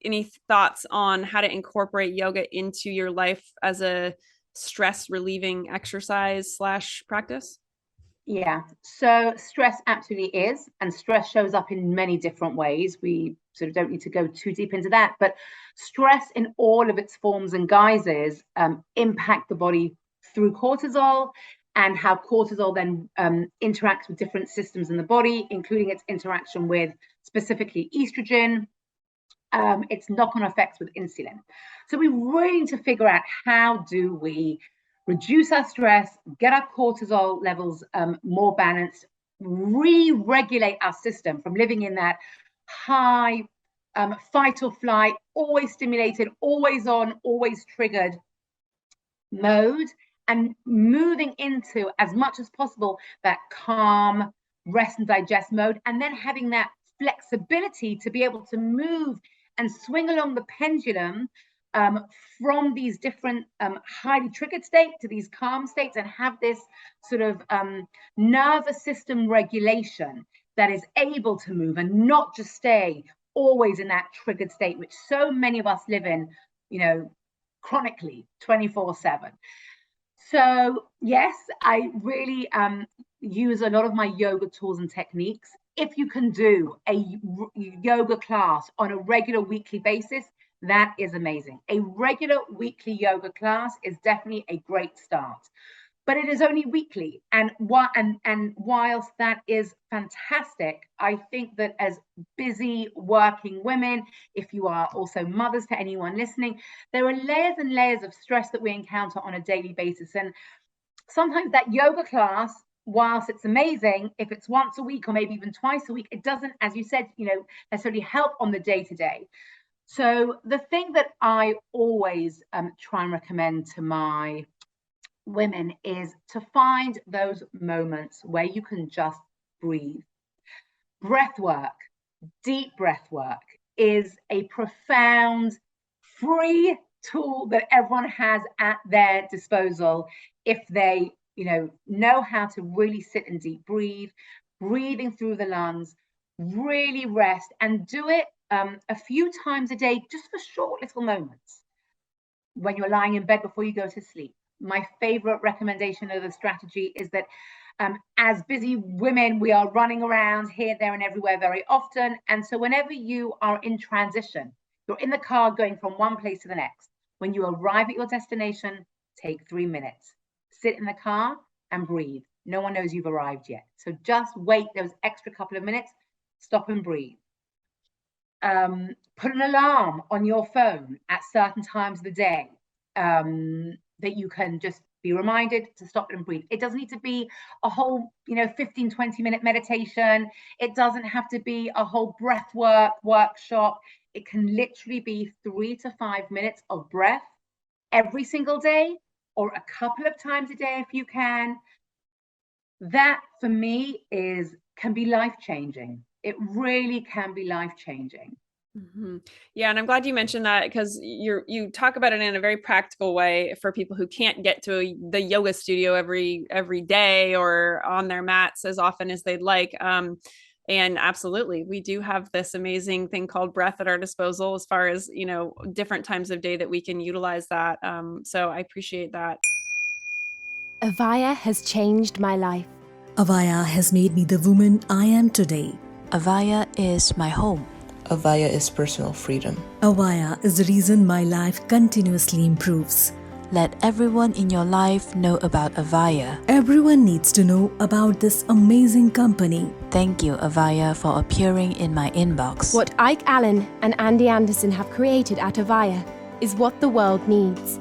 any thoughts on how to incorporate yoga into your life as a stress relieving exercise / practice? Yeah, so stress absolutely is, and stress shows up in many different ways. We sort of don't need to go too deep into that, but stress in all of its forms and guises impact the body through cortisol, and how cortisol then interacts with different systems in the body, including its interaction with specifically estrogen, its knock-on effects with insulin. So we really need to figure out, how do we reduce our stress, get our cortisol levels more balanced, re-regulate our system from living in that high fight or flight, always stimulated, always on, always triggered mode, and moving into, as much as possible, that calm, rest and digest mode, and then having that flexibility to be able to move and swing along the pendulum from these different highly triggered states to these calm states, and have this sort of nervous system regulation that is able to move and not just stay always in that triggered state, which so many of us live in, chronically 24/7. So yes, I really use a lot of my yoga tools and techniques. If you can do a yoga class on a regular weekly basis, that is amazing. A regular weekly yoga class is definitely a great start, but it is only weekly. And whilst that is fantastic, I think that as busy working women, if you are also mothers, to anyone listening, there are layers and layers of stress that we encounter on a daily basis. And sometimes that yoga class, whilst it's amazing, if it's once a week or maybe even twice a week, it doesn't, as you said, necessarily help on the day-to-day. So the thing that I always try and recommend to my women is to find those moments where you can just breathe. Breath work, deep breath work, is a profound, free tool that everyone has at their disposal if they know how to really sit and deep breathe, breathing through the lungs, really rest, and do it a few times a day, just for short little moments when you're lying in bed before you go to sleep. My favorite recommendation of the strategy is that as busy women, we are running around here, there, and everywhere very often. And so whenever you are in transition, you're in the car going from one place to the next. When you arrive at your destination, take 3 minutes. Sit in the car and breathe. No one knows you've arrived yet. So just wait those extra couple of minutes, stop and breathe. Put an alarm on your phone at certain times of the day that you can just be reminded to stop and breathe. It doesn't need to be a whole 15-20 minute meditation. It doesn't have to be a whole breath workshop. It can literally be 3 to 5 minutes of breath every single day, or a couple of times a day if you can. That for me can be life-changing. It really can be life-changing. Mm-hmm. Yeah, and I'm glad you mentioned that, because you talk about it in a very practical way for people who can't get to the yoga studio every day or on their mats as often as they'd like. And absolutely, we do have this amazing thing called breath at our disposal, as far as different times of day that we can utilize that. So I appreciate that. Avaya has changed my life. Avaya has made me the woman I am today. Avaya is my home. Avaya is personal freedom. Avaya is the reason my life continuously improves. Let everyone in your life know about Avaya. Everyone needs to know about this amazing company. Thank you, Avaya, for appearing in my inbox. What Ike Allen and Andy Anderson have created at Avaya is what the world needs.